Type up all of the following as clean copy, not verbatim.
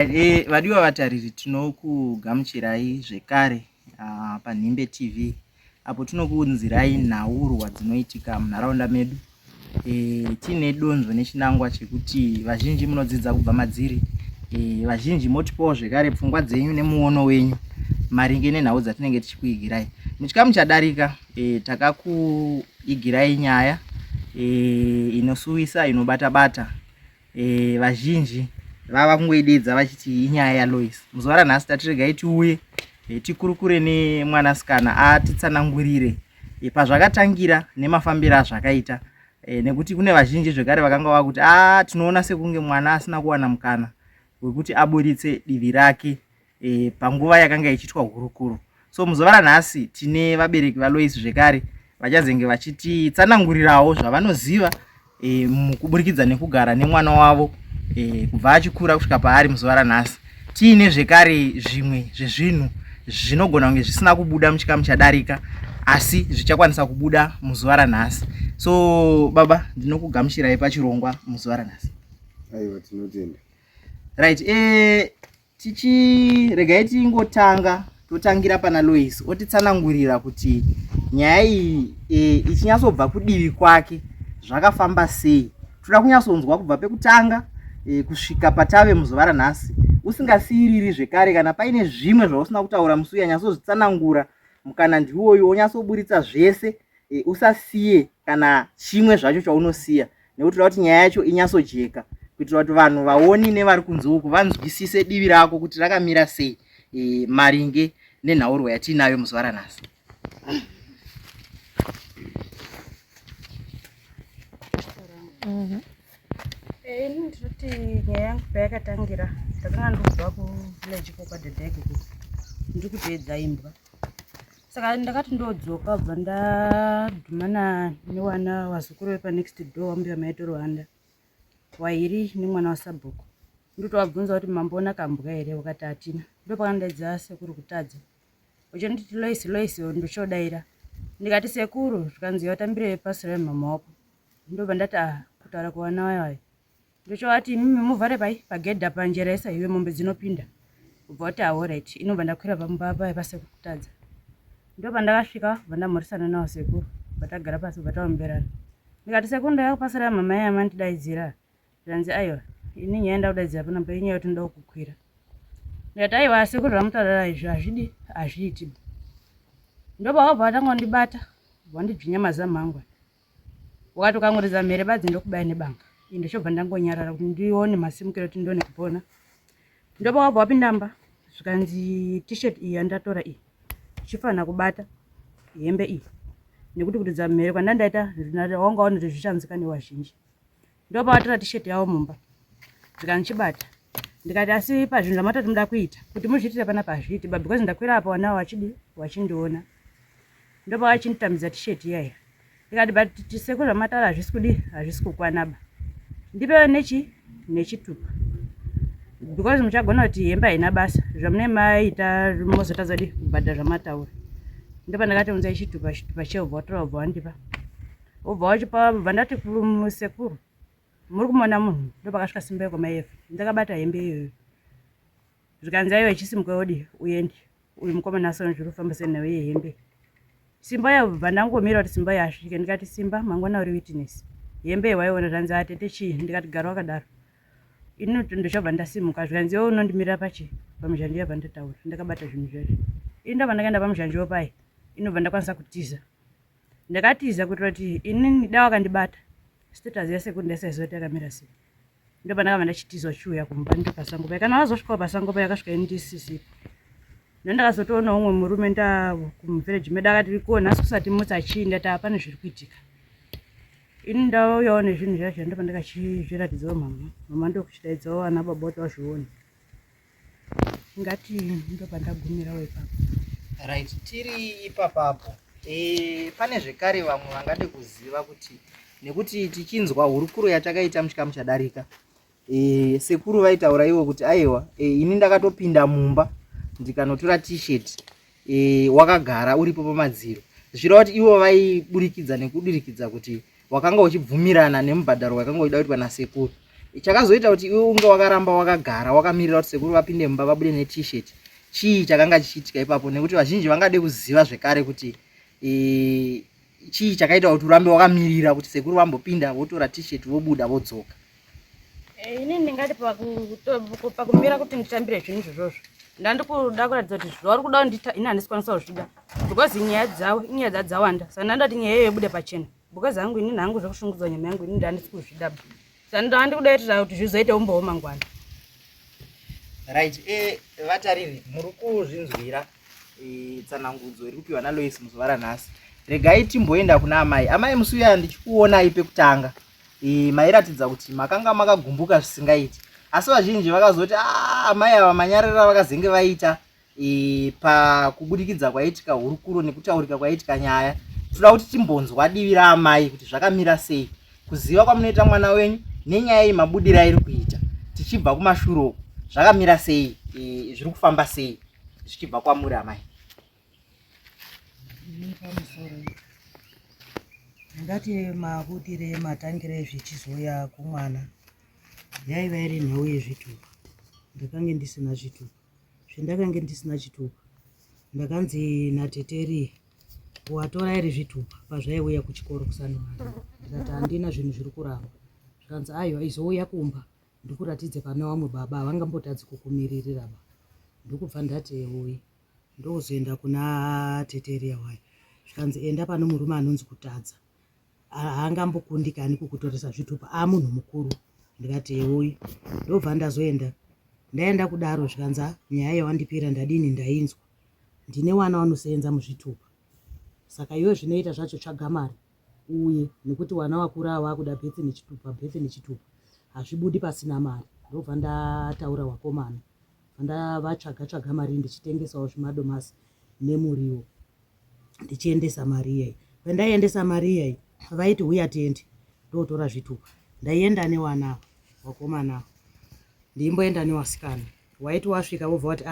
Vadiwa vatariri, tinokugamuchirai zvekare paNhimbe TV apo tinokuunzirai nhaurwa dzinoitika munharaunda medu. Tine donzvo nechinangwa chekuti vazhinji munodzidza kubva madziri, vazhinji motipawo zvekare pfungwa dzenyu nemuono wenyu maringe nenhau dzatinenge tichikuigirai. Muchikamu chadarika takakuigirai nyaya inosuwisa, inobata-bata. Vazhinji vava kungoidedza vachiti inyaya yaLois. Muzuva ranhasi tatiregai tiuye tikurukure nemwanasikana atitsanangurire pazvakatangira nemafambiro azvakaita, nekuti kune vazhinji zvekare vakanga vakuti tinoona sekunge mwana asina kuwana mukana wekuti aburitse divi rake panguva yakanga ichiitwa hurukuro. So muzuva ranhasi tine vabereki vaLois zvekare vachazenge vachititsanangurirawo zvavanoziva mukuburikidza nekugara nemwana wavo kubva achikura kusvika paari muzuva ranhasi. Tiine zvekare zvimwe zvezvinhu zvinogona kunge zvisina kubuda muchikamu chadarika asi zvichakwanisa kubuda muzuva ranhasi. So baba, ndinokugamuchirai pachirongwa muzuva ranhasi. Aiwa, tinotenda. Right, regai tingotanga totangira pana Lois otitsanangurira kuti nyaya iyi ichinyatsobva kudivi kwake zvakafamba sei. Toda kunyatsonzwa kubva pekutanga kusvika patave muzuva ranhasi, usingasiyiriri zvekare kana paine zvimwe zvausina kutaura musi yanyatsozvitsanangura mukana ndiwoyu wonyatsoburitsa zvese, usasiye kana chimwe zvacho chaunosiya, nekuti toda kuti nyaya yacho inyatsojeka kuitira kuti vanhu vaoni nevari kunze uku vanzwisise divi rako kuti rakamira sei maringe nenhaurwa yatiinayo muzuva ranhasi. Ini ndinoti nyaya yangu payakatangira ndakanga ndobva kuvillage kwadhadhake ndiri kuteedza imbwa. Saka ndakati ndodzoka bva ndadhumana newana wazukuru wepanext door wambuya maito Rwanda wairi nemwana waSabhuku. Ndotovabvunza kuti mamboona kambwa here, wakati hatina. Ndopakandaidza sekuru kutadza uchinditi Lois ndochodaira. Ndikati sekuru, zvikanzi watambire pasi remama wako. Ndobva ndati kutaura kuwana wayo ndochoti mimi muvhare pai pagedha panjeresa iwe mombe dzinopinda. Ubva wati alright, inobva ndakwira pamba pai pasekuru kutadza. Ndobva ndakasvika bva ndamhoresana nawo sekuru, batagara pasi bataomberana. Ndikati sekuru ndauya kupasa ramama yangu amandidaidzira. Zvanzi aiwa, ini nyaya ndakudaidzira panapa inyaya yekuti ndoda kukwira. Ndikati aiwa sekuru ramutaurira izvi hazviiti. Ndobva wabva watangondibata wandidzvinya mazamu angu. Wakati ukangoridza mhere badzi ndokubaya nebanga. Ndochobva ndangonyarara kuti ndione masimukiro kuti ndione kupona. Ndobva wabva wapindamba zvikanzi t-shirt iyi yandatora iyi chifanira kubata hembe iyi nekuti kuridza mhere kwandandaita wangaona kuti zvichanzikane wazhinji. Ndobva watora t-shirt yavo mumba zvikanchibata. Ndikati asi pazvinhu zvamatati muda kuita kuti muzviitire panapa hazviiti because ndakwira apa wanawo wachindiona. Ndobva wachinditambidza t-shirt iyaya. Ndikati but sekuru zvamataura hazvisi kukwanaba. Ndipewo nechitupa because muchagona kuti hembe haina basa zvamune maita mozotadza kubhadhara zvamataura. Ndobva ndakati unzai chitupa chebva watora ubva wandipa. Ubva wachipa bva ndati sekuru, muri kumona munhu. Ndobva akasvika simba yekwamaiyefu ndakabata hembe iyoyo. Zvikanzi aiwa chisimuka odi uende uyu mukomana asona zviri kufamba senawe yehembe. Simba yabva ndangomira kuti simba yasvike. Ndikati simba mangwana uri witness hembe waiona. Zvanzi atete chii? Ndikati gara wakadaro. Ini ndochabva ndasimuka zvikanzi iwe unondimirira pamuzhanji yabva ndataura. Ndakabata zvinhu zvacho. Ini ndabva ndakaenda pamuzhanjiwo pai inobva ndakwanisa kutiza. Ndakatiza kuitira kuti ini da wakandibata status yasekuru ndasaiziva yakamira sei. Ndobva ndakabva ndachitizwa chiuya kumba ndiri pasango pai. Kana wazosvikawo pasango pai akasvika ndisisipo. Ndakazotoonawo umwe murume kumuvillage medu akati ko nhasi kusati mutsa chii. Ndati hapana zviri kuitika. Ini ndauyawo nezvinhu zvacho ndobva ndakachizviratidzawo mama ndokuchidaidzawo ana baba kuti wazvione. Ngati ndobva ndagumirawo ipapo. Right, tiri ipapapo pane zvekare vamwe vangade kuziva kuti nekuti tichinzwa hurukuro yatakaita muchikamu chadarika, sekuru vaitaura ivo kuti aiwa ini ndakatopinda mumba ndikanotora t-shirt wakagara uripo pamadziro. Zvireva kuti ivo vaiburikidza nekudirikidza kuti wakanga uchibvumirana nemubhadharo wakanga uchida kuitwa nasekuru. chakazoita kuti iwe unge wakaramba wakagara wakamirira kuti sekuru vapinde mumba vabude ne-t-shirt chii chakanga chichiitika ipapo, nekuti vazhinji vangade kuziva zvekare kuti chii chakaita kuti urambe wakamirira kuti sekuru vambopinda votora t-shirt vobuda vodzoka. Ini ndingati pakumira kuti nditambire zvinhu izvozvo ndandikuda kuratidza kuti zvauri kuda ini handisikwanisa kuzvida because inyaya dzawanda saka ndandati nyaya iyoyo ibude pachena because hangu ini nhangu zvekushungudzwa nyama yangu ini ndandisi kuzvida saka ndandikudaitira kuti zvizoite umbowo mangwana. Right, vatariri muri kuzvinzwira tsanangudzo iri kupiwa naLois muzuva ranhasi. Regai timboenda kuna amai. Amai musi uya ndichikuonai pekutanga mairatidza kuti makanga makagumbuka zvisingaiti, asi vazhinji vakazoti amai ava manyarara vakazenge vaita pakubudikidza kwaitika hurukuro nekutaurika kwaitika nyaya. Toda kuti timbonzwa divi raamai kuti zvakamira sei, kuziva kwamunoita mwana wenyu nenyaya iyi mabudira iri kuita tichibva kumashuro zvakamira sei, zviri kufamba sei zvichibva kwamuri amai. Ndati mabudire matangire zvichizoya kumwana yaiva iri nhau yezvitupa. Ndakange ndisina chitupa. Zvendakange ndisina chitupa ndakanzi nateteri watora iri zvitupa pazvaiuya kuchikoro kusanimana. Ndikati handina zvinhu zviri kuramba. Zvikanzi aiwa izouya kumba ndikuratidze pane vamwe baba havangambotadzi kukumiririra ba. Ndokubva ndati euyi ndozoenda kuna teteri yawaya. Zvikanzi enda pane murume anonzi Kutadza haangambokundikani kukutoresa zvitupa munhu mukuru. Ndikati euyi ndobva ndazoenda. Ndaenda kudaro zvikanzi nyaya yawandipira ndadini ndainzwa ndine wana wanosenza muzvitupa saka iwe zvinoita zvacho tsvaga mari uye nekuti wana wakura wakuda bhethi nechitupa hazvibudi pasina mari. Ndobva ndataura wakomana ndavatsvaga mari ndichitengesawo zvimadomasi nemuriwo ndichiendesa mari iyai. Pandaiendesa mari iyai vaiti uya tiende ndotora zvitupa. Ndaienda newana wakomana ndimboenda newasikana waiti wasvika vobva vati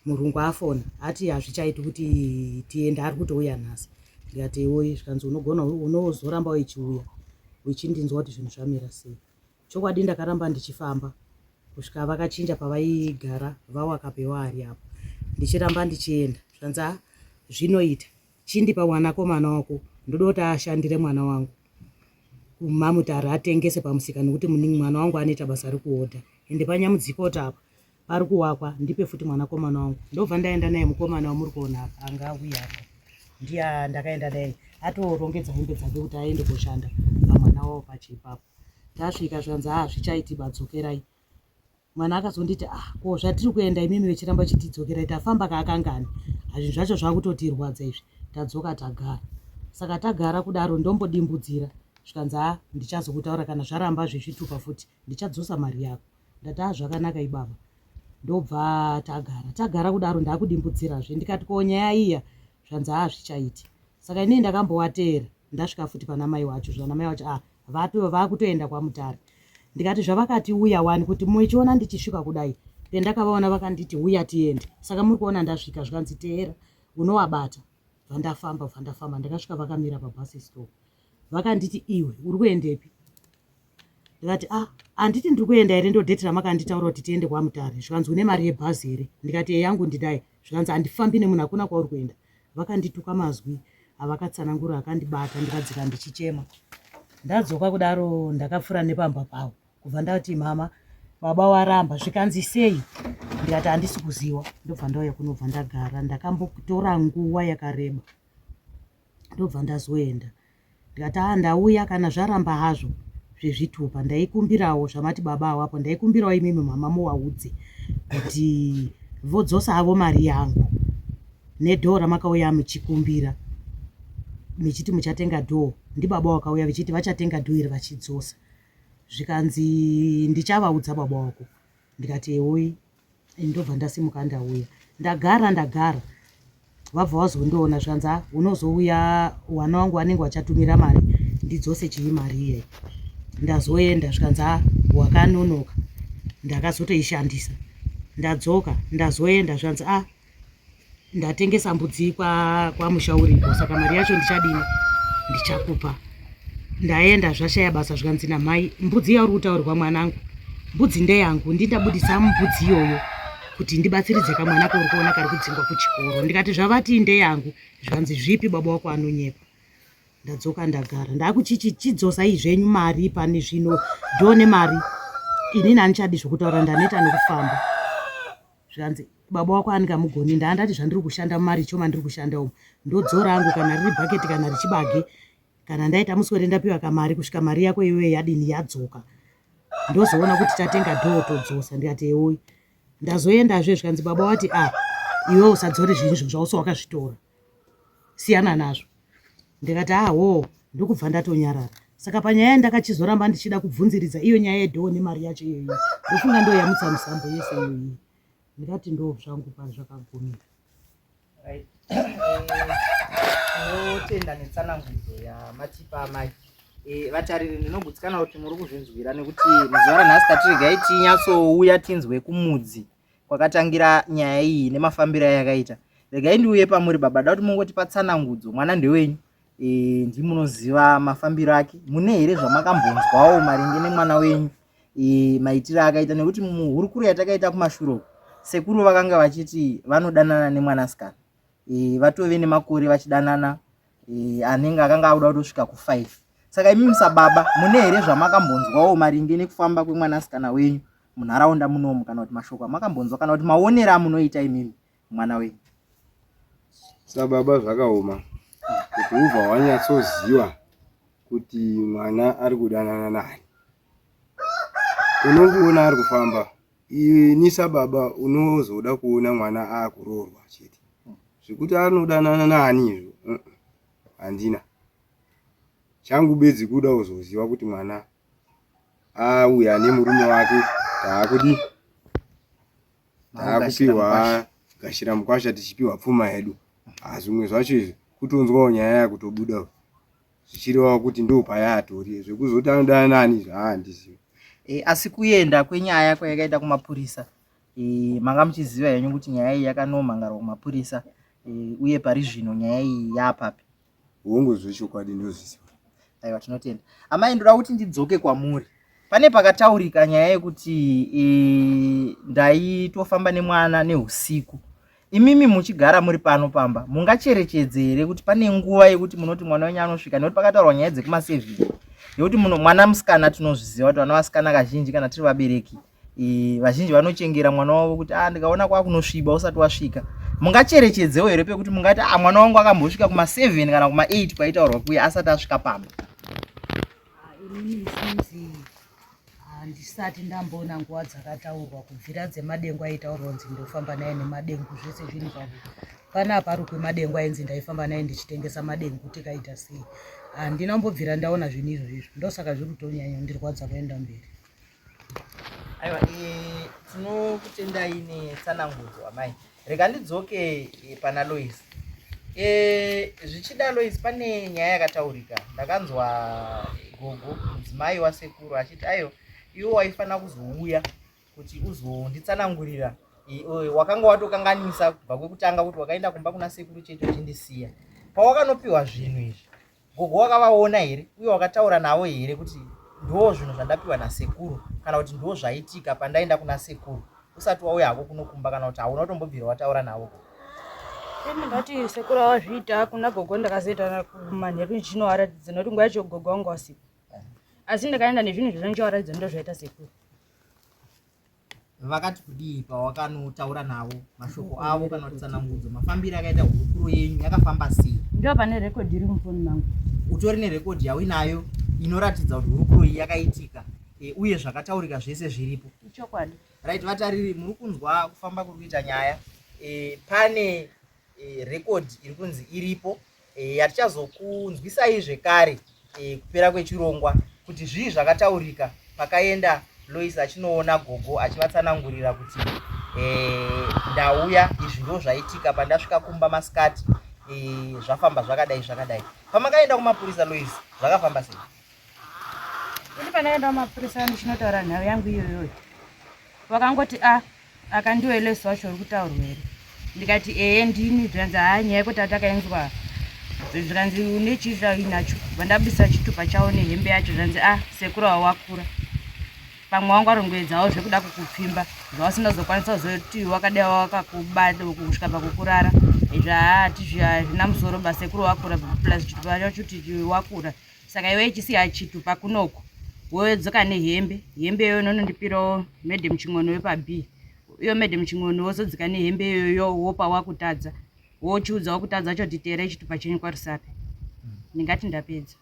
murungu afona ati hazvichaiti kuti tiende ari kutouya nhasi. Ndikati iwoyi zvikanzi unogona unozoramba uchiuya uchindinzwa kuti zvinhu zvamira sei. Chokwadi ndakaramba ndichifamba kusvika vakachinja pavaigara vawakapewa ari apo ndichiramba ndichienda. Zvikanzi zvinoita chindipa mwanakomana wako ndoda kuti ashandire mwana wangu kumamutare atengese pamusika nekuti mwana wangu anoita basa rekuhodha ende panyamudzikota apa pari kuwakwa ndipe futi mwanakomana wangu. Ndobva ndaenda naye mukomana wamuri kuona apa anga auya apa ndiya ndakaenda naye atorongedza hembe dzake kuti aende koshanda pamwana wavo pachipapo. Tasvika zvikanzi zvichaiti badzokerai. Mwana akazonditi ko zvatiri kuenda imimi vechiramba chitidzokerai tafamba kaakangani hazvinhu zvacho zvakutotirwadza izvi. Tadzoka tagara. Saka tagara kudaro ndombodimbudzira zvikanzi ndichazokutaura kana zvaramba zvezvitupa futi ndichadzosa mari yako. Ndati zvakanaka ibaba. Ndobva tagara kudaro ndakudimbudzirazve ndikati ko nyaya iya zvikanzi zvichaiti. Saka inini ndakambowateera ndasvika futi pana mai wacho zvana mai wacho vakutoenda kwamutare. Ndikati zvavakati uya wani kuti muchiona ndichisvika kudai pendakavaona vakanditi uya tiende. Saka muri kuona ndasvika zvikanzi teera unovabata. Vandafamba ndakasvika vakamira pabhasi stop. Vakanditi iwe uri kuendepi? Ndikati handiti ndiri kuenda here ndodheti ramakanditaura kuti tiende kwamutare. Zvikanzi une mari yebhazi here? Ndikati yangu ndidai. Zvikanzi handifambi nemunhu hakuna kwauri kuenda. Vakandituka mazwi avakatsanangura akandibata ndikadzika ndichichema. Ndadzoka kudaro ndakapfuura nepamba pavo kubva ndati mama baba waramba. Zvikanzi sei? Ndikati handisi kuziva. Ndobva ndauya kunobva ndagara ndakambotora nguva yakareba ndobva ndazoenda. Ndikati ndauya kana zvaramba hazvo zvezvitupa ndaikumbirawo zvamati baba awapo ndaikumbirawo imimi mama muwaudze kuti vodzosa havo mari yangu nedhoo ramakauya muchikumbira michiti muchatenga dhoo. Ndibaba wakauya vichiti vachatenga dhoo iri vachidzosa. Zvikanzi ndichavaudza baba wako. Ndikati euyi ndobva ndasimuka ndauya. Ndagara wabva wazondiona zvikanzi unozouya wana wangu anenge wachatumira mari ndidzose chii mari iyai. Ndazoenda zvikanzi wakanonoka ndakazotoishandisa. Ndadzoka ndazoenda zvikanzi ndatengesa mbudzi kwamusha uripo saka mari yacho ndichadini ndichakupa. ndaenda zvashaya basa zvikanzi namai mbudzi yauri kutaurirwa mwanangu mbudzi ndeyangu ndindabudisa mbudzi iyoyo kuti ndibatsiridze kamwana kauri kuona kari kudzingwa kuchikoro. Ndikati zvavati ndeyangu zvikanzi zvipi baba wako anonyepa. Ndadzoka ndagara ndakuchidzosa izvenyu mari pane zvino ndone mari inini handichadi zvokutaura ndaneta nekufamba. Zvikanzi baba wako andingamugoni ndandati zvandiri kushanda mumari choma ndiri kushanda umu ndodzora hangu kana riri bhaketi kana richibage kana ndaita muswere ndapiwa kamari kusvika mari yako iyoyo yadini yadzoka ndozoona kuti tatenga dhoo todzosa. Ndikati ewoyi ndazoendazve zvikanzi baba wati iwe usadzore zvinhu izvo zvauso wakazvitora siyana nazvo. Ndikati wo ndokubva ndatonyarara. Saka panyaya yandakachizoramba ndichida kubvunziridza iyo nyaya yedhoo nemari yacho iyoyo ndofunga ndoyamutsa musambo yese iyoyi. Ndikati ndo zvangu pazvakagumira. Tinotenda netsanangudzo yamatipa amai. Vatariri ndinogutsikana kuti muri kuzvinzwira nekuti muzuva ranhasi tatiregai tinyatsouya tinzwe kumudzi kwakatangira nyaya iyi nemafambiro ayakaita. Regai ndiuye pamuri baba, da kuti mungotipa tsanangudzo. Mwana ndewenyu, ndimunoziva mafambiro ake. Mune here zvamakambonzwawo maringe nemwana wenyu maitiro akaita? Nekuti muhurukuru yatakaita kumashure sekuru vakanga vachiti vanodanana nemwanasikana, vatove nemakore vachidanana, anenge akanga auda kutosvika ku5. Saka imi musababa, mune here zvamakambonzwawo maringe nekufamba kwemwanasikana wenyu munharaunda munomu, kana kuti mashoko amakambonzwa kana kuti maonero amunoita imimi mwana wenyu? Sababa zvakaoma kuti ubva wanyatsoziva kuti mwana ari kudanana naye. Unongoona ari kufamba, ni sababa unozoda kuona mwana akuroorwa chete. Zvekuti anodanana nani izvo handina. Changu bedzi kuda uzoziva kuti mwana auya nemurume wake taakudi taakupiwa gashira mukwasha tichipiwa pfuma yedu. Zvimwe zvacho izvi kutonzwawo nyaya yakutobuda zvichirevawo kuti ndo payaatori. Zvekuzoti anodana nani izvo handizivi. Asi kuenda kwenyaya kwayakaita kumapurisa, manga muchiziva henyu kuti nyaya iyi yakanomhangarwa kumapurisa, uye pari zvino nyaya iyi yapapi? Wongozve chokwadi ndozviziva. Aiwa, tinotenda. Amai, ndoda kuti ndidzoke kwamuri. Pane pakataurika nyaya yekuti ndaitofamba nemwana neusiku. Imimi muchigara muri pano pamba, mungacherechedze here kuti pane nguva yekuti munoti mwana wenyu anosvika? Nekuti pakataurwa nyaya dzekuma7 yekuti mwana musikana tinozviziva kuti vana vasikana kazhinji kana tiri vabereki vazhinji vanochengera mwana wavo kuti ndikaona kwakunosviba usati wasvika. Mungacherechedzewo here pekuti mungati mwana wangu akambosvika kuma7 kana kuma8 kwaitaurwa kuye asati asvika pamba? Inini sinzi handisati ndamboona nguva dzakataurwa kubvira dzemadengu aitaurwa kunzi ndofamba naye nemadengu zvese zviri pavo. Panapa ari kwemadengu ainzi ndaifamba naye ndichitengesa madengu tikaita sei. Handinambobvira ndaona zvinhu izvozvo, ndosaka zviri kutonyanya kundirwadza kuenda mberi. Aiwa, tinokutendai netsanangudzo amai. Rega ndidzoke pana Lois. Zvichida Lois, pane nyaya yakataurika. Ndakanzwa gogo mudzimai wasekuru achiti iwo waifana kuzouya kuti uzonditsanangurira. Wakanga watokanganisa kubva kwekutanga kuti wakaenda kumba kuna sekuru chete uchindisiya. Pawakanopiwa zvinhu izvi, gogo wakavaona here uye wakataura navo here kuti ndo zvinhu zvandapiwa nasekuru, kana kuti ndo zvaitika pandaenda kuna sekuru, usati wauya hako kunokumba, kana kuti hauna kutombobvira wataura navo? Ndingati sekuru awazviita kuna gogo ndakazoita kumanheru chinowaratidza nokuti nguva yacho gogo wangu wasipo. Asi ndikaenda nezvinhu zvinochiwaratidza ndo zvaita sekuru. Vakati kudii pawakanotaura navo, mashoko avo kana kuti tsanangudzo, mafambiro akaita hurukuro yenyu yakafamba sei? Ndo pane rekodhi iri mufoni mangu. Utori nerekodhi yauinayo inoratidza kuti hurukuro iyi yakaitika, uye zvakataurika zvese zviripo? Chokwadi. Right, vatariri muri kunzwa kufamba kuri kuita nyaya. Pane rekodhi iri kunzi iripo, yatichazokunzwisai zvekare kupera kwechirongwa kuti zvii zvakataurika pakaenda Lois achinoona gogo achivatsanangurira kuti ndauya, izvi ndo zvaitika pandasvika kumba masikati, zvafamba zvakadai zvakadai. Pamakaenda kumapurisa Lois, zvakafamba sei? Ini panaenda kumapurisa ndichinotaura nhau yangu iyoyo, vakangoti akandiwe Lois wacho uri kutaurwa here? Ndikati ndini zvanzi nyaya yekuti atakainzwa zvikanzi une chizvainacho vandabudisa chitupa chawo nehembe yacho zvanzi sekuru wakura pamwe wangu arongoedzawo zvekuda kukupfimba zvawasingazokwanisa kuzoti wakadai wakakubada kusvika pakukurara zvina musoro basa sekuru wakura plus chitupa chacho kuti wakura saka iwe chisiya chitupa kunoko wodzoka nehembe iyoyo inondipirawo madam Ching'ono wepaB iyo madam Ching'ono wozodzika nehembe iyoyo wopa wakutadza wochiudza wakutadza choti teerai chitupa chenyu kwarusape ndingati ndapedza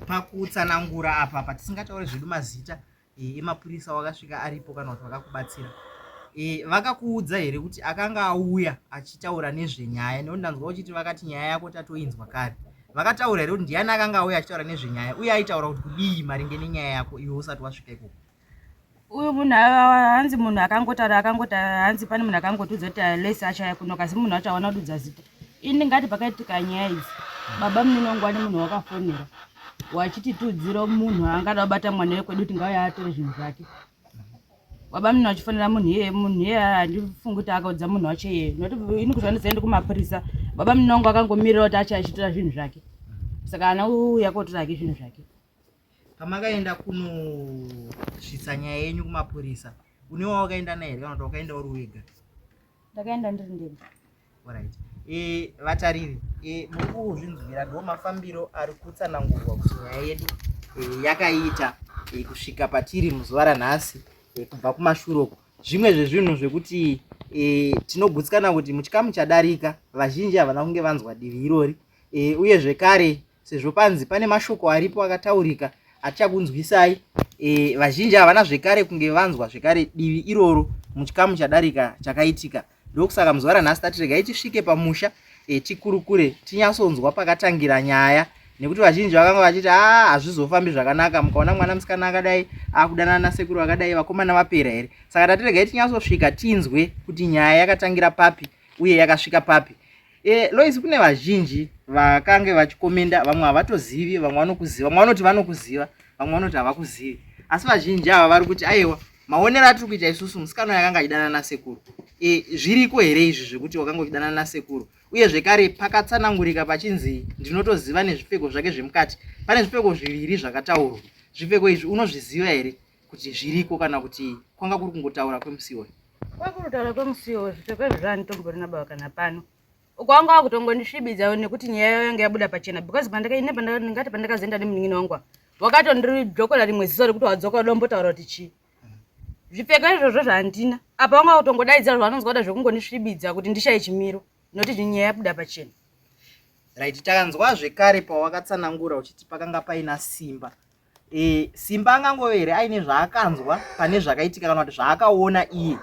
pakutsanangura apa patisingatauri zvedu mazita emapurisa wakasvika aripo kana kuti vakakubatsira vakakuudza here kuti akanga auya achitaura nezvenyaya nekuti ndanzwa uchiti vakati nyaya yako tatoinzwa kare vakataura here kuti ndiani akanga auya achitaura nezvenyaya uye aitaura kuti kudii maringe nenyaya yako iwe usati wasvika ikoko uyu munhu hanzi munhu akangotaura hanzi pane munhu akangotudza kuti Loise achaya kuno kasi munhu wacho hawana kududza zita ini ndingati pakaitika nyaya idzi baba munenongu ane munhu wakafonera wachiti tudziro munhu angada kubata mwana wekwedu kuti ngauya atore zvinhu zvake baba munhu wachifonera munhu iyeye handifungi kuti akaudza munhu wacho iyeye nokuti ini kuzvandizoende kumapurisa baba munenongu akangomirira kuti acha achitora zvinhu zvake saka ana uya kotora hake zvinhu zvake pamakaenda kunosvitsa nyaya yenyu kumapurisa unewo wakaenda naye kana kuti wakaenda uri wega ndakaenda ndiri ndega alright vatariri muri kuzvinzwira ndo mafambiro ari kutsanangurwa kuti nyaya yedu yakaita kusvika patiri muzuva ranhasi kubva kumashuroko zvimwe zvezvinhu zvekuti tinogutsikana kuti muchikamu chadarika vazhinji havana kunge vanzwa divi irori uye zvekare sezvo panzi pane mashoko aripo akataurika atichakunzwisai vazhinji havana zvekare kunge vanzwa zvekare divi iroro muchikamu chadarika chakaitika ndokusaka muzuva ranhasi tatiregai tisvike pamusha tikurukure tinyatsonzwa pakatangira nyaya nekuti vazhinji vakanga vachiti hazvizofambi zvakanaka mukaona mwana musikana akadai akudanana nasekuru akadai vakomana vapera here saka tatiregai tinyatsosvika tinzwe kuti nyaya yakatangira papi uye yakasvika papi Loise kune vazhinji vakange vachikomenda vamwe havatozivi vamwe vanokuziva vamwe vanoti vanokuziva vamwe vanoti havakuzivi asi vazhinji ava vari kuti aiwa maonero atiri kuita isusu musikana yakanga achidanana nasekuru zviriko here izvi zvekuti wakanga uchidanana nasekuru uye zvekare pakatsanangurika pachinzi ndinotoziva nezvipfeko zvake zvemukati pane zvipfeko zviviri zvakataurwa zvipfeko izvi unozviziva here kuti zviriko kana kuti kwanga kuri kungotaura kwemusiwo kwakutaura kwemusiwo zvipfeko izvi zvaanitomborina baba kana pano ukwanga wakutongondisvibidza nekuti nyaya yayo yanga yabuda pachena because ndingati pandakazoenda nemunin'ini wangu wakatondidzokola rimwe ziso rekuti wadzoka dombotaura kuti chii zvipfeko izvozvo zvandina apa wanga kutongodaidza zvanonzwa kuda zvekungondisvibidza kuti ndishaye chimiro nokuti nyaya yabuda pachena right takanzwa zvekare pawakatsanangura uchiti pakanga paina Simba Simba angangove here aine zvaakanzwa pane zvakaitika kana kuti zvaakaona iye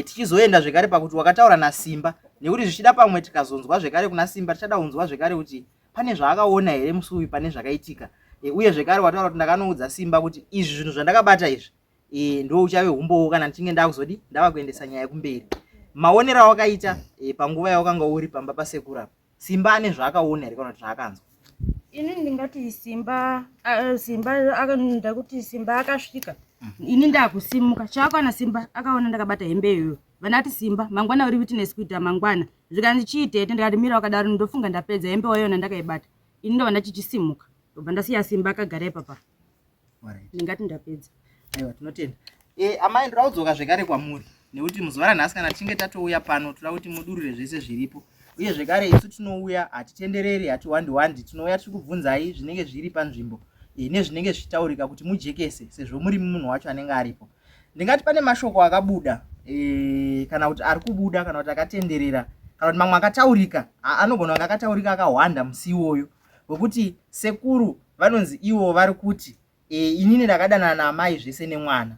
tichizoenda zvekare pakuti wakataura naSimba nekuti zvichida pamwe tikazonzwa zvekare kuna Simba tichada kunzwa zvekare kuti pane zvaakaona here musi uyu pane zvakaitika uye zvekare wataura kuti ndakanoudza Simba kuti izvi zvinhu zvandakabata izvi ndo uchave humbowo kana tichinge ndakuzodi ndava kuendesa nyaya kumberi maonero awakaita panguva yawakanga uri pamba pasekuru apa Simba ane zvaakaona here kana kuti zvaakanzwa ini ndingati Simba ndakuti Simba akasvika ini ndakusimuka chaakaona Simba akaona ndakabata hembe iyoyo vanati Simba mangwana uri witness kuita mangwana zvikanzi chiite ndikati mira wakadaro ndofunga ndapedza hembe wayona ndakaibata ini ndova ndachichisimuka ndobva ndasiya Simba akagara ipapa ndingati ndapedza aiwa tinotenda amai ndoda kudzoka zvekare kwamuri nekuti muzuva ranhasi kana tichinge tatouya pano toda kuti mudurure zvese zviripo uye zvekare isu tinouya hatitendereri hatiwandi tinouya tiri kubvunzai zvinenge zviri panzvimbo nezvinenge zvichitaurika kuti mujekese sezvo muri munhu wacho anenge aripo ndingati pane mashoko akabuda kana kuti ari kubuda kana kuti akatenderera kana kuti mamwe akataurika anogona kunge akataurika akahwanda musi iwoyo wekuti sekuru vanonzi ivo vari kuti inini ndakadanana naamai zvese nemwana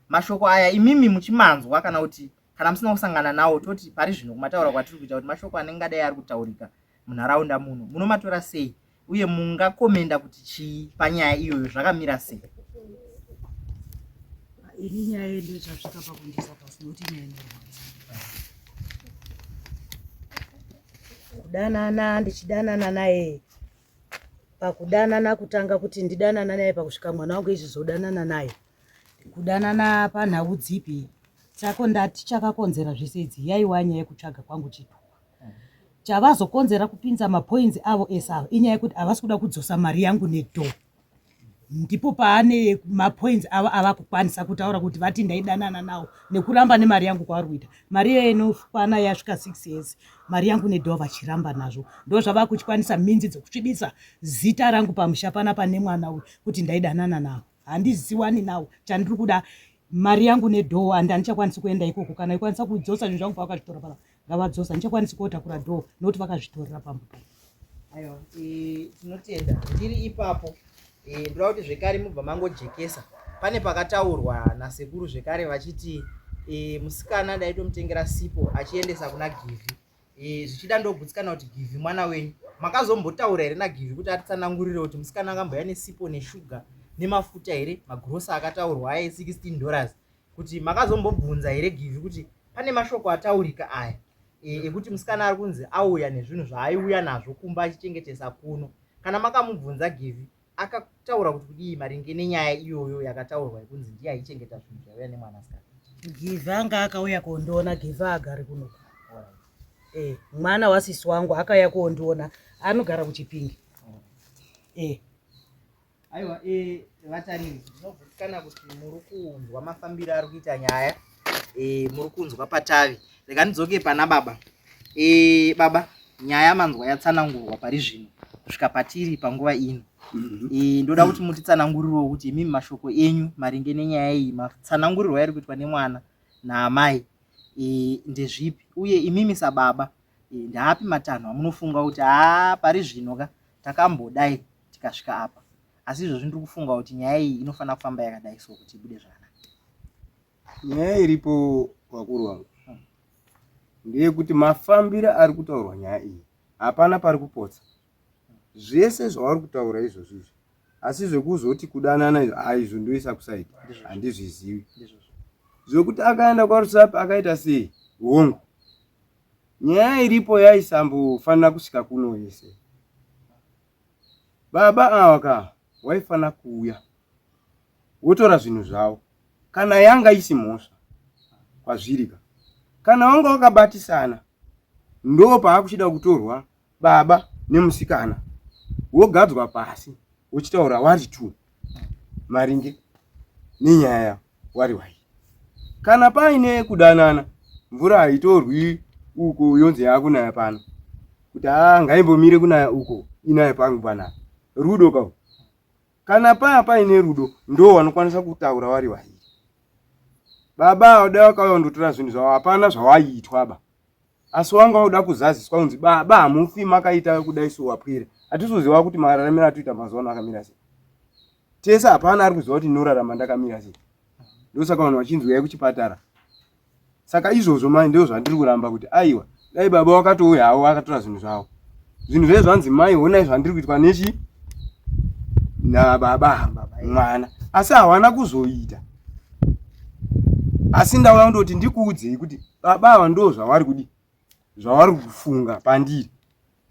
mashoko aya imimi muchimanzwa kana kuti kana musina kusangana nawo toti pari zvino kumataura kwatiri kuita kuti mashoko anenge adai ari kutaurika munharaunda muno munomatora sei uye mungakomenda kuti chii panyaya iyoyo zvakamira sei ini nyaya yedu zvasvika pakundisa pasi nokuti nyaya kudanana ndichidanana naye pakudanana kutanga kuti ndidanana naye pakusvika mwana wangu izvizodanana naye kudanana panhau dzipi chako ndati chakakonzera zvese idzi yaiwa nyaya yekutsvaga kwangu chitupa chavazokonzera kupinza mapoints avo ese ava inyaya yekuti havasi kuda kudzosa mari yangu nedho. Ndipo paane mapoints ava ava kukwanisa kutaura kuti vati ndaidanana nawo nekuramba nemari yangu kwavari kuita. Mari iyoyo inofana yasvika 6 years. Mari yangu nedho vachiramba nazvo. Ndo zvava kuchikwanisa minzi dzokusvibisa zita rangu pamusha panapa nemwana uyu kuti ndaidanana nawo. Handiziwani nawo. Chandiri kuda mari yangu nedho handichakwanisi kuenda ikoko. Kana ikwanisa kudzosa zvinhu zvangu pavakazvitora pava ngavadzosa. Handichakwanisi kotakura dho nokuti vakazvitorera pambupo. Aiwa, tinotenda ndiri ipapo. Ndoda kuti zvekare mubva mangojekesa. Pane pakataurwa nasekuru zvekare vachiti musikana daitomutengera sipo achiendesa kuna Givi. Zvichida ndogutsikana kuti Givi mwana wenyu. Makazombotaura here naGivi kuti atitsanangurire kuti musikana akamboya nesipo neshuga nemafuta here magrosa akataurwa aya $16 kuti makazombobvunza here Givi kuti pane mashoko ataurika aya ekuti musikana ari kunzi auya nezvinhu zvaaiuya nazvo kumba achichengetesa kuno. Kana makamubvunza Givi akataura kuti kudii maringe nenyaya iyoyo yakataurwa yekunzi ndiye aichengeta zvinhu zvauya nemwanasikana? Givi anga akauya kondiona. Givi agari kuno. Mwana wasisi wangu akauya kondiona, anogara kuChipinge. Aiwa, vatariri tinobvunzikana kuti muri kunzwa mafambiro ari kuita nyaya, muri kunzwa patavi. Rega ndidzoke pana baba. Baba, nyaya manzwa yatsanangurwa pari zvino kusvika patiri panguva ino. Ndoda kuti mutitsanangurirewo kuti imimi mashoko enyu maringe nenyaya iyi matsanangurirwa iri kuitwa nemwana naamai ndezvipi, uye imimi sababa ndaapi matanho amunofunga kuti pari zvino ka takambodai tikasvika apa, asi izvozvi ndiri kufunga kuti nyaya iyi inofanira kufamba yakadai so kuti ibude zvakanaka. Nyaya iripo vakuru vangu ndeyekuti mafambiro ari kutaurwa nyaya iyi hapana pari kupotsa. Zvese zvavari kutaura izvozvo, asi zvekuzoti kudanana izvo ndoisa kusaita handizvizivi. Zvokuti akaenda kwaRusape akaita sei hongu, nyaya iripo yaisambofanira kusvika kuno yese. Baba ava ka waifanira kuuya wotora zvinhu zvavo kana yanga isi mhosva kwazvirika. Kana wanga wakabatisana ndo paakuchida kutorwa baba nemusikana wogadzwa pasi uchitaura wari tu maringe nenyaya wari wai. Kana paine kudanana mvura haitorwi uko yonzi yakunaya pano kuti ngaimbomire kunaya uko inaye pangu panapa. Rudo kau. Kana paine rudo ndo wanokwanisa kutaura wari wai. Baba wada wakauya ndotora zvinhu zvavo hapana zvawaiitwa ba. Asi wanga uda kuzaziswa unzi baba hamufi makaita kudai so wapwira. Hatizoziva kuti mararamiro atoita mazuva ano akamira sei. Tese hapana ari kuziva kuti ndorarama ndakamira sei. Ndosaka vanhu vachinzwa yai kuchipatara. Saka izvozvo mai ndizvo zvandiri kuramba kuti aiwa dai baba wakatouya hawo akatora zvinhu zvavo. Zvinhu zve zvanzi mai honai zvandiri kuitwa nechi nababa mwana. Asi hawana kuzoita. Asi ndauya ndoti ndikuudzei kuti baba ava ndo zvavari kudi zvavari kufunga pandiri.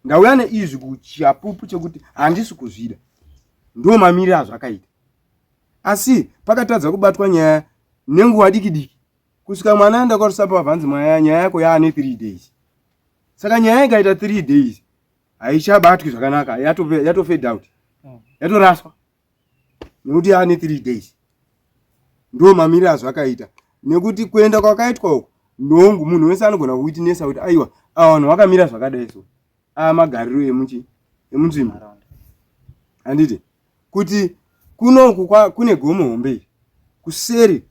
Ndauya neizvi kuchiapupu chekuti handisi kuzvida. Ndo mamiriro azvakaita. Asi pakatadza kubatwa nyaya nenguva diki diki. Kusvika mwana aenda kwaRusape wabvanzi nyaya yako yaane 3 days. Saka nyaya ikaita 3 days haichabatwi zvakanaka, yatofade out. Yatoraswa. Nekuti yaane 3 days. Ndo mamiriro azvakaita. Nekuti kuenda kwakaitwa uko ndongu munhu wese anogona kuwitinesa kuti aiwa ava vanhu vakamira zvakadai so. Magariro emunzvimbo. Handiti kuti kunoku kune gomo hombe kuseri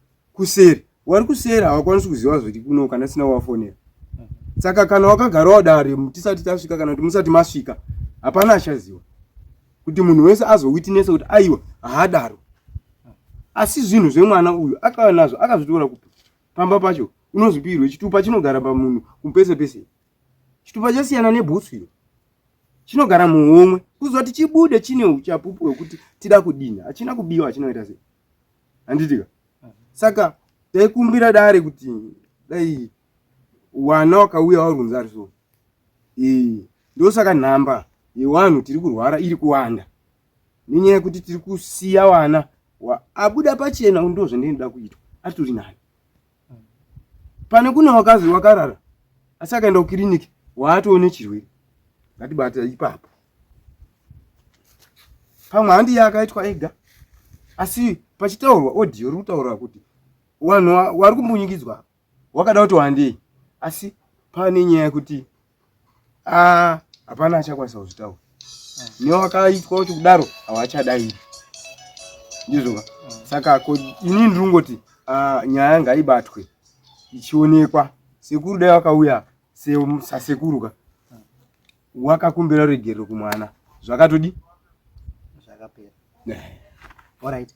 wari kuseri hawakwanisi kuziva zvoti kuno kana sina wafonera. Saka kana wakagarawo dare tisati tasvika kana kuti musati masvika hapana achaziva kuti munhu wese azowitinesa kuti aiwa haadaro. Asi zvinhu zvemwana uyu akava nazvo akazvitora kupi pamba pacho unozvipirwe chitupa chinogara pamunhu kupese pese. Chitupa chasiyana nebhutsu iro. Chinogara muhomwe kuzoti chibude chine uchapupu wekuti tida kudini hachina kubiwa chinoita sei. Handitika. Saka taikumbira dare kuti dai wana wakauya warunza ari so. Ndosaka nhamba yewanhu tiri kurwara iri kuwanda. Nenyaya yekuti tiri kusiya wana abuda pachena ndozvo ndinoda kuitwa atori nani. Pane kuna wakazi wakarara asi akaenda kukiriniki waatoone chirwere ngatibate ipapo. Pamwe handi yakaitwa ega, asi pachitaurwa audio uri kutaura kuti wanhu wari kumbunyikidzwa wakada kuti wandei, asi pane nyaya yekuti hapana achakwanisa kuzvitaura. Newakaitwa kuti kudaro havachadai ndizvo. Saka ini ndiri kungoti nyaya ngaibatwe ichionekwa. Sekuru dai wakauya sasekuru wakakumbira ruregerero kumwana, zvakatodi zvakapera. Alright.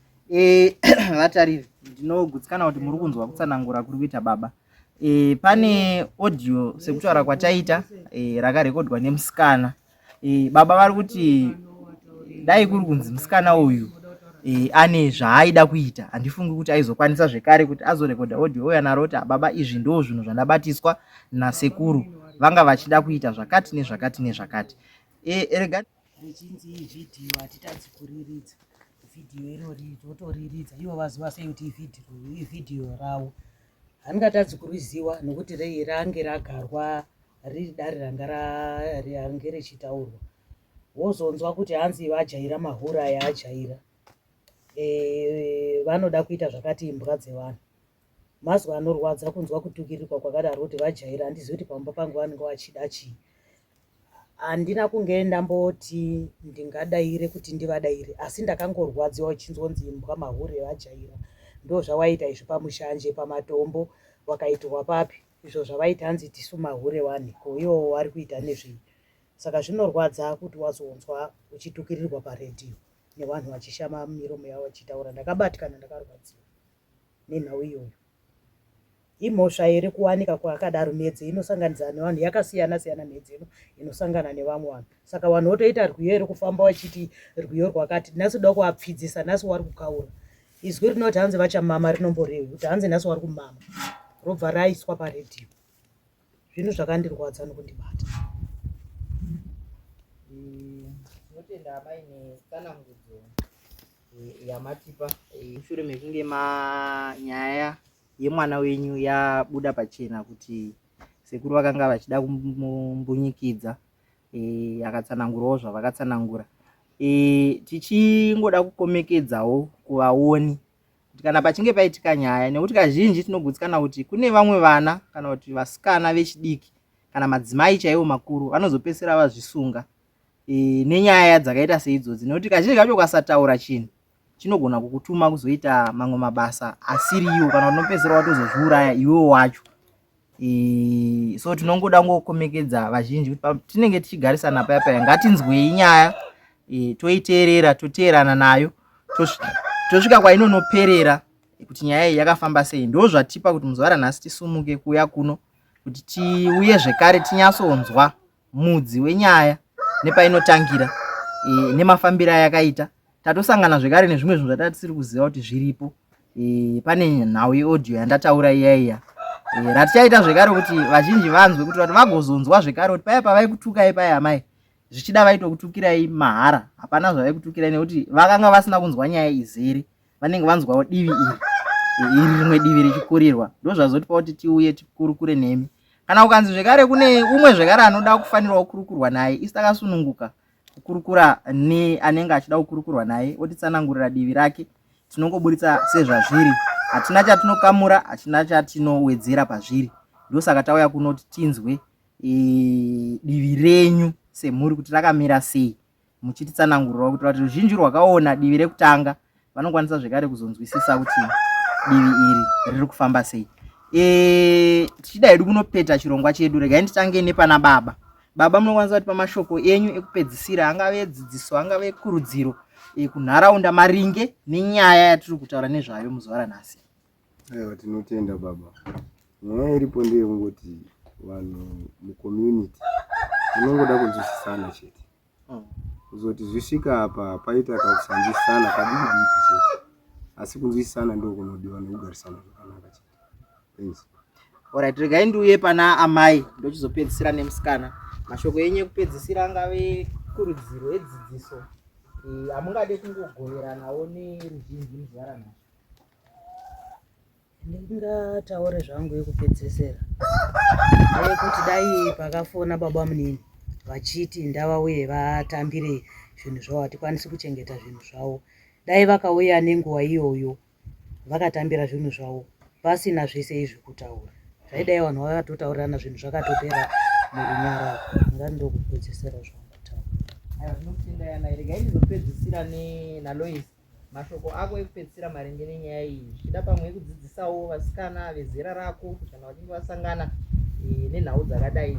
Vatariri, ndinogutsikana kuti muri kunzwa kutsanangura kuri kuita baba. Pane audio sekutaura kwataita rakarekodwa nemusikana. Baba vari kuti dai kuri kunzi musikana uyu ane zvaaida kuita, handifungi kuti aizokwanisa zvekare kuti azorekodha audio uya naroti baba izvi ndo zvinhu zvandabatiswa nasekuru, vanga vachida kuita zvakati nezvakati nezvakati. Rega richinzi ivhidhiyo hatitadzi kuriridza. Vhidhiyo irori totoriridza, ivo vaziva sei kuti ivhidhiyo ravo. Handingatadzi kuriziva nokuti range ragarwa riri dare range richitaurwa. Wozonzwa kuti hanzi vajaira mahura yaajaira. Vanoda kuita zvakati imbwa dzevanhu. Mazwa anorwadza kunzwa kutukirirwa kwakadaro kuti vajaira. Handizivi kuti pamba pangu vanenge vachida chii. Handina kunge ndamboti ndingadaire kuti ndivadaire, asi ndakangorwadziwa uchinzonzi imbwa mahure vajaira. Ndo zvawaita izvo pamushanje pamatombo wakaitirwa papi. Izvo zvavaita hanzi tisu mahure vanhu, ko ivo vari kuita nezvei. Saka zvinorwadza kuti wazonzwa uchitukirirwa paredhiyo nevanhu vachishama miromo yavo vachitaura. Ndakabatikana, ndakarwadziwa nenhau iyoyo. Imhosva here kuwanika kwakadaro. Mhedzi inosanganidzana nevanhu yakasiyana siyana. Mhedzi inosangana nevamwe vanhu. Saka vanhu votoita rwiyo rekufamba vachiti rwiyo rwakati, nhasi uda kuvapfidzisa, nhasi wari kukaura. Izwi rinoti hanzi vachamama rinomborewi, kuti hanzi nhasi wari kumama, robva raiswa paredhiyo. Zvinhu zvakandirwadza nokundibata. Tinotenda amai netsanangudzo yamatipa mushure mekunge nyaya yemwana wenyu yabuda pachena kuti sekuru vakanga vachida kumumbunyikidza. Akatsanangurawo zvavakatsanangura. Tichingoda kukomekedzawo kuvaoni kuti kana pachinge paitika nyaya, nekuti kazhinji tinogutsikana kuti kune vamwe vana kana kuti vasikana vechidiki kana madzimai chaiwo makuru vanozopedzisira vazvisunga nenyaya dzakaita seidzodzi, nekuti kazhinji kacho ukasataura chinhu chinogona kukutuma kuzoita mamwe mabasa asiriwo kana unopedzisira watozozviuraya iwewo wacho. So tinongoda ngokomekedza vazhinji kuti tinenge tichigarisana paya paya ngatinzwei nyaya, toiteerera, toteerana nayo, tosvika kwainonoperera kuti nyaya iyi yakafamba sei. Ndo zvatipa kuti muzuva ranhasi tisumuke kuuya kuno kuti tiuye zvekare tinyatsonzwa mudzi wenyaya nepainotangira nemafambiro ayakaita. Tatosangana zvekare nezvimwe zvinhu zvatati tisiri kuziva kuti zviripo. Pane nhau yeaudio yandataura iya ratichaita zvekare kuti vazhinji vanzwe kuti vagozonzwa zvekare kuti paya pavaikutukai paya amai zvichida vaitokutukirai mahara, hapana zvavaikutukirai nekuti vakanga vasina kunzwa nyaya izere, vanenge vanzwawo divi iri rimwe divi richikurirwa. Ndo zvazotipa kuti tiuye tikurukure nemi. Kana ukanzi zvekare kune umwe zvekare anoda kufanirwa kukurukurwa naye, isi takasununguka kukurukura neanenge achida kukurukurwa naye, otitsanangurira divi rake, tinongoburitsa sezvazviri. Hatina chatinokamura, hatina chatinowedzera pazviri. Ndosaka tauya kuno kuti tinzwe divi renyu semhuri kuti rakamira sei, muchititsanangurirawo kuti ruzhinji rwakaona divi rekutanga vanokwanisa zvekare kuzonzwisisa kuti divi iri riri kufamba sei. Tichida hedu kunopeta chirongwa chedu, regai nditange nepana baba. Baba munokwanisa kuti pamashoko enyu ekupedzisira, angave dzidziso, angave kurudziro kunharaunda maringe nenyaya yatiri kutaura nezvayo muzuva ranhasi. Aiwa, tinotenda baba. Nyaya iripo ndeyekungoti vanhu mucommunity tinongoda kunzwisisana chete. Kuzoti zvisvika apa paita kakusanzwisana kadiki chete, asi kunzwisisana ndo kunodiwa nekugarisana zvakanaka chete. Thanks. Alright, regai ndiuye pana amai ndochizopedzisira nemusikana. Mashoko enyu ekupedzisira angave kurudziro, edzidziso, hamungade kungogoveranawo neruzhinji muzuva ranhasi. Ndingataure zvangu ekupedzisira kuti dai pakafona baba munini vachiti ndavauye vatambire zvinhu zvavo, hatikwanisi kuchengeta zvinhu zvavo. Dai vakauya nenguva iyoyo vakatambira zvinhu zvavo pasina zvese izvi kutaura, zvaidai vanhu vakatotaurirana zvinhu zvakatopera murunyararo. Ngandokupedzisira zvakutaura. Aiwa, ndinokutendai ana, regai ndizopedzisira naLois mashoko ako ekupedzisira maringe nenyaya iyi, zvichida pamwe kudzidzisawo vasikana vezera rako kana vachinge vasangana nenhau dzakadai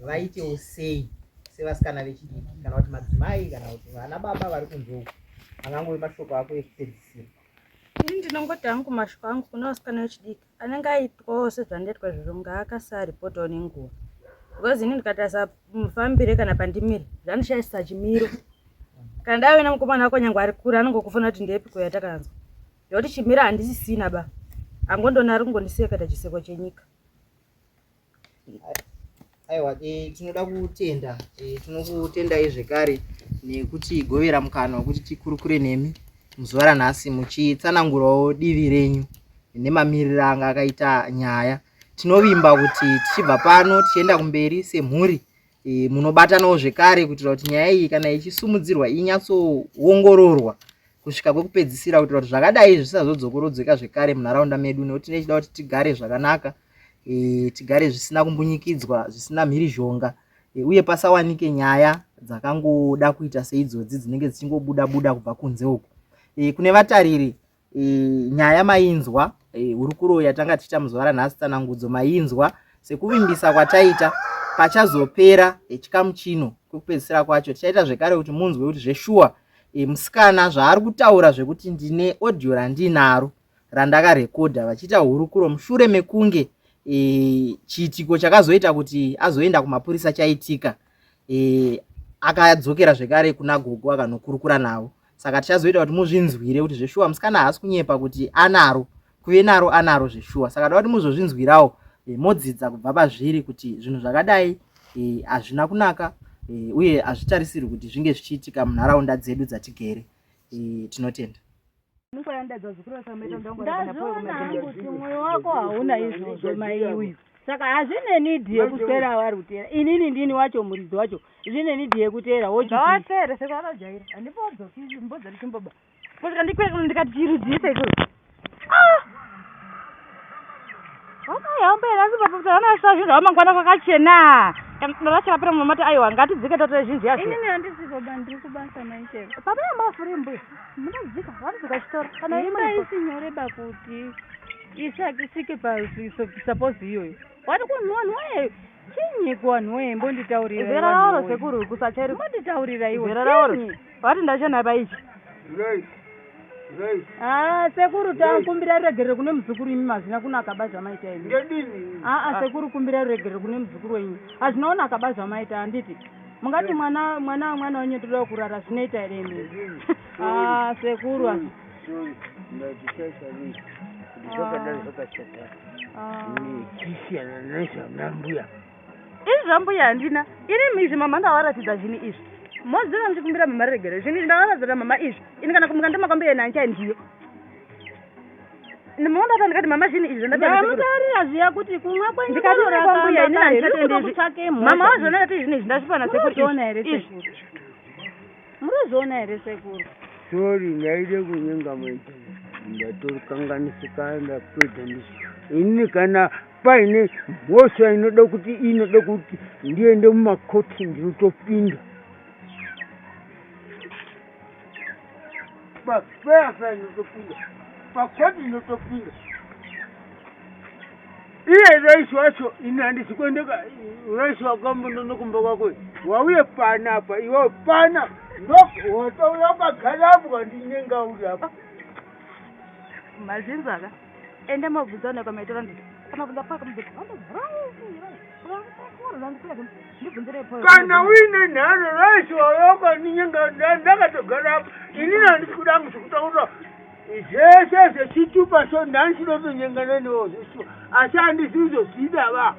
vaitewo sei sevasikana vechidiki, kana kuti madzimai kana kuti vana baba vari kunze uko. Angangove mashoko ako ekupedzisira. Ini ndinongoti hangu mashoko angu kuna vasikana vechidiki anenge aitwawo sezvandaitwa zviro ngaakasaripotawo nenguva, because ini ndikatasa mufambire kana pandimire zvanoshaisa chimiro. Kana dai mukomana wako nyangwe ari kure anongokufunira kuti ndepiko yatakanzwa, nekuti chimiro handisisina ba, angondona ari kungondiseka ta chiseko chenyika. Aiwa, tinoda kutenda, tinokutendai zvekare nekuti govera mukana wekuti tikurukure nemi muzuva ranhasi muchitsanangurawo divi renyu nemamiriro anga akaita nyaya. Tinovimba kuti tichibva pano tichienda kumberi semhuri munobatanawo zvekare kuitira kuti nyaya iyi kana ichisumudzirwa inyatsoongororwa kusvika kwekupedzisira, kuitira kuti zvakadai zvisazodzokorodzeka zvekare munharaunda medu, nekuti tinechida kuti tigare zvakanaka, tigare zvisina kumbunyikidzwa, zvisina mhirizhonga, uye pasawanike nyaya dzakangoda kuita seidzodzi dzinenge dzichingobuda buda kubva kunze uko. Kune vatariri, nyaya mainzwa, hurukuro yatanga tiita muzuva ranhasi, tsanangudzo mainzwa sekuvimbisa kwataita pachazopera chikamu chino kwekupedzisira kwacho. Tichaita zvekare kuti munzwe kuti zveshuwa musikana zvaari kutaura zvekuti ndine audio randinaro randakarekodha vachiita hurukuro mushure mekunge chiitiko chakazoita kuti azoenda kumapurisa chaitika, akadzokera zvekare kuna gogo akanokurukura navo. Saka tichazoita kuti muzvinzwire kuti zveshuwa musikana haasi kunyepa kuti anaro, kuve naro anaro zveshuwa. Saka da kuti muzozvinzwirawo modzidza kubva pazviri kuti zvinhu zvakadai hazvina kunaka, uye hazvitarisiri kuti zvinge zvichiitika munharaunda dzedu dzatigere. Tinotenda. Ndazoona hangu kuti mwoyo wako hauna izvozvo maiwi, saka hazvine nidhi yekuswera vari kutera. Inini ndini wacho muridzi wacho, zvine nidhi yekutera wochitere saka vanojaira handipodzoki mbodza ndichimboba kusvika ndikweka ndikati chiridzise ikuru vakayambera asi papapita vanasa zvinhu zvamangwana kwakachena ndavachakapira mamati aiwa ngatidzike totore zhinji yacho. Inini handisizoba ndiri kubasa maishero pamayamba furi mbuya munadzika vanodzika chitora kana imba isinyoreba kuti isake suppose iyoyo wati kunhuwanhu waye chinyi kuvanhu waye mbonditaurira zera raoro sekuru kusacheri mbonditaurira iwe zera raoro vati ndachena paichi sekuru takumbira ruregerero kune muzukuru imi hazvina kunaka ba zvamaita imi. Sekuru kumbira ruregerero kune muzukuru wenyu hazvinaona kaba zvamaita handiti mungati mwana wenyu toda kurara zvinoita here imi. Sekuru izvi zvambuya handina ini izvi mama ndavaratidza zvini izvi moziva ndichikumbira mama ruregerero zvini ndavaratidza mama izvi ini kana kumuka ndimakwambira nanchai ndiyo ndimonda ndikati mama zvini izvi ndamutaurira zviya kuti kumwe kwenyumama wazvona kuti izvi izvi ndazvipana sekuriona here sekuru murozviona here sekuru sori ndaide kunyenga maita ndatorikanganisika ndapedza ndizvo ini kana paine mhosva inoda kuti ndiende mumakoti ndinotopinda papeafa inotopinda pakoti inotopinda iye rais wacho ini handisi kuendeka rais wakambononokumba kwako wauye panapa iwe pana ndokawakagarapo ndinyenga uri apa mazvinzaka ende mabvunzana kwamaitira ndii kana uine nharo raisi wawakandinyenga ndakatogarapo inini handisi kudangu zvekutaura zvese zvechitupa so ndanchinotonyenga newo zvesiwo asi handisi uzozvida va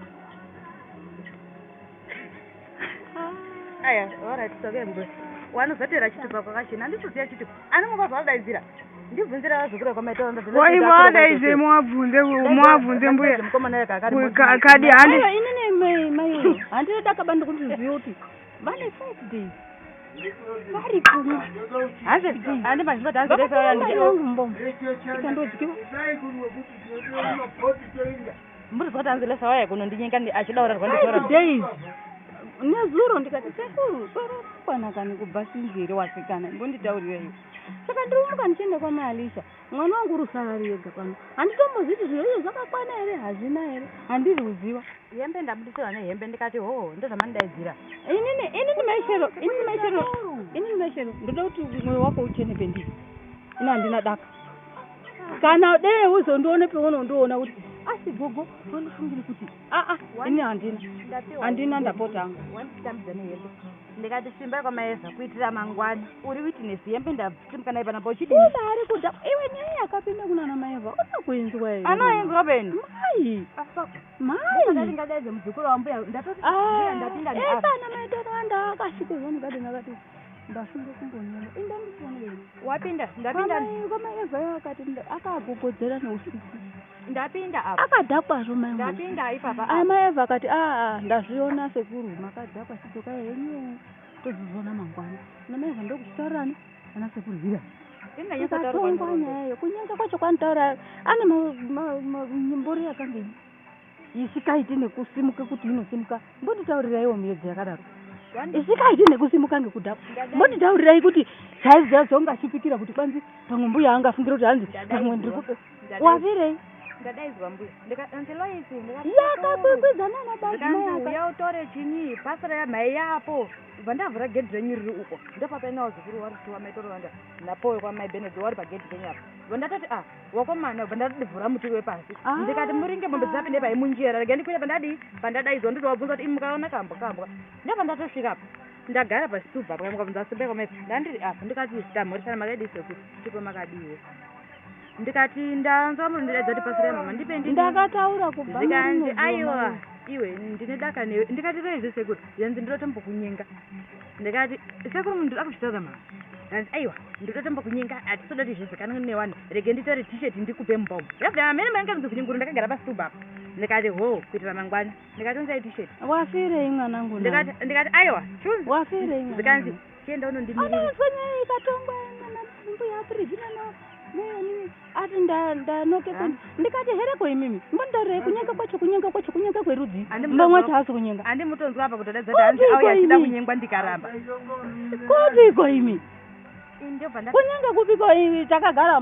aya alright sakembe wanozotera chitupa kwakachena handitoziya chitupa ani mukazvadaidzira ndibvunzira vazukuru kwamaita waimwadaize mwabvunze mbuya kadi handi inini mai handida kabandi kundiziva kuti vane 5 days vari kumwe handi mazvimati hanzilesa yangu mbombo ikandodzikiwa mbudzi kuti hanzilesa waya kunondinyenga achidaurarwa nditora days nezuro ndikati sekuru kwanakani kubva sinziri wasikana mbonditaurireyo saka ndirimuka ndichienda kwamaalisha mwana wangu rusarari yega pano handitombozviti zviro izvo zvakakwana here hazvina here handiri kuziva hembe ndabudisirwa nehembe ndikati ho ndozvamandidaidzira inini maishero ndoda kuti mwoyo wako ucheneke ndii ina handina daka kana dee uzondione peunondiona kuti asi gogo ndondifungiri kuti ini handina ndapotanga wanditambidza nehembe ndikati simbai kwamaevha kuitira mangwani uri witness hembe ndasimuka naye panapa uchidii ari kuda iwe nyaya yakapinda kunana maevha unokuenzwa here anoenzwa peni mai ndingadaidze mudzukuru wambuya ndapinda kana maitoro andakashikozva mugadeni akati ndafunge kumbonyera indandisione wapinda ndapinda kwamaevha yo akati akagogodzera neusiku ndapinda apa akadhakwazvo mai ndapinda ipapa amaevha akati ndazviona sekuru makadhakwa chidzoka henyu tozozona mangwana namaevha ndokuchitaurirani ana sekuru hira ikatongwa nyayayo kunyenga kwacho kwanitaura ane nyimbori yakange isikaiti nekusimuka kuti inosimuka mbonditaurirai miedzi yakadaro isikaiti nekusimuka ngekudhakwa mbonditaurirai kuti chaiziya zvongachipikira kuti kwanzi pamwe mbuya angafungira kuti hanzi pamwe ndiri kupe wavirei ndadaizwa mbuya ndikanziloisi yakakwikwidza uya utore chinyi pasira yamhai yapo bva ndavhura gedhi renyu riri uko ndopapainawo zukuru waritiwa maitorowanda napowe kwamai benedi wari pagedhi renyu apo bva ndatoti wakomana bva ndatodivhura muti wepasi ndikati muringe mombe dzapinde paimunjera rege ndikuita pandadaidzwa ndotowabvunza kuti mukaona kambo ndobva ndatosvikapo ndagara pasituba pakamukabvunza simbai kwamaipo ndandiri ndikati tamhoresana makaidisekuti tipo makadiwo ndikati ndanzwa murindidaidza kuti pasira yamama ndipendi ndakataura kubva ndikanzi aiwa iwe ndine daka newe ndikati reizve sekuru yanzi ndirotombokunyenga ndikati sekuru munhu ndoda kuchitaura mama kanzi aiwa ndirotombokunyenga hatisodoti zvezekana newanhu rege nditore t-shirt ndikupe mumbombo yabva amene mainge mudzokunyenguru ndakagara pasituba apa ndikati ho kuitira mangwana ndikati unzai t-shirt wafirei mwanangu ndikati aiwa chunzi wafirei ndikanzi chienda unondimirira anazonyaya ikatongwa mbuya apirivhina ati ndanoke ndikati hereko imimi mbondarei kunyenga kwacho kwerudzi mbamwati hasi kunyenga handi mutonzwa apa kutodadza kuti hanzi auya achida kunyengwa ndikaramba kupiko imi kunyenga kupiko takagara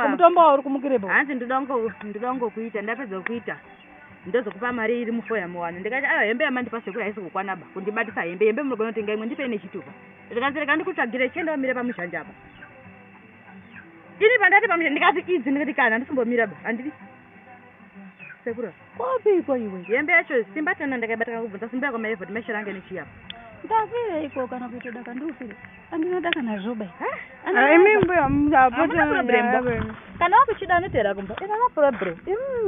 mutombo wauri kumukirepo hanzi ndoda ngokuita ndapedza kuita ndozokupa mari iri mufoya muwani ndikati hembe yamandipa sekuru haisi kukwanaba kundibatisa hembe munogona kutenga imwe ndipei nechitupa ndikanzi reka ndikutsvagire chienda wamire pamushanja apa ini pandati pamusha ndikati idzi ndikati kana ndisimbomira ba handidi sekura kwapiko iwe hembe yacho simba tana ndakaibataka kubvunza simba yako maevha kuti mesha range nechiyapa ndafire iko kana kuita daka ndufire andina daka nazvoba imi mbuya mapota problem kana wakuchida notera kumba ina problem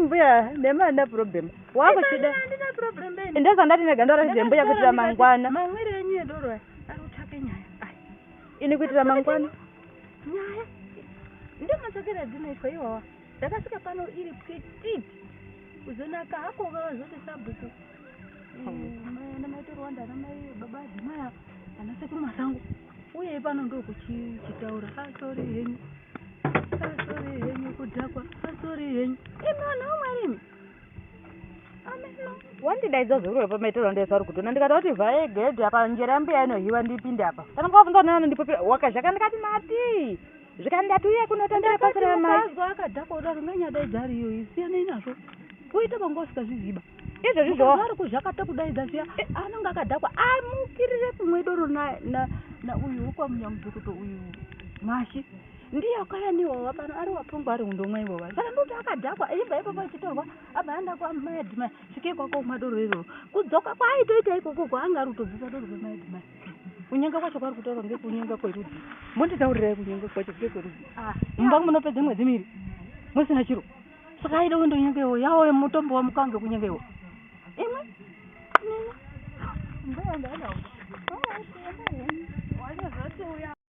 mbuya nemana problem wakuchida ndina problem beni ndeza ndati negandora zembuya kuitira mangwana mamwire yenyu edoro arutake nyaya ini kuitira mangwana nyaya ndio matsakira dzinoitwa iwawa ndakasvika pano iri petite kuzonaka hako vawa zote sabhuku namaitorwanda namai baba adzimaya ana sekuru masango uye pano ndo kuchitaura asori henyu kudhakwa asori henyu imi vanhu vamwarimi wandidaidza zvekurwe pamaitorwa ndaisari kutona ndikati kuti vhaye gedhi apa njera mbuya inohiwa ndipinde apa kana kwabvunza nana ndipopira wakazvaka ndikati mati zvikandati uye kunotandira pasira yamazwa akadhakwa kudaro nganyadaidza ariyo isiyanei nazvo uite panga usikazviziba izvozvi zvo ari kuzvakata kudaidza siya anonga akadhakwa amukirire pumwe doro na uyu wokwamunyamudzokoto uyu mashi ndiye akayaniwawa pano ari wapungwa ari undomwa ivova saka ndoti akadhakwa ibva ipapo achitorwa abva anda kwamaedhimai svike kwako kumadoro iroro kudzoka kwaaitoita ikoko kwaanga ari kutodzisa doro kwemaedhimai kunyenga kwacho kwari kutaura ngekunyenga kwerudzi monditaurirai kunyenga kwacho ngekwerudzi mumba munopedze mwedzi miri musina chiro saka aida wendonyengewo yawo mutombo wamukange kunyengewo imwe nina mbayandanawo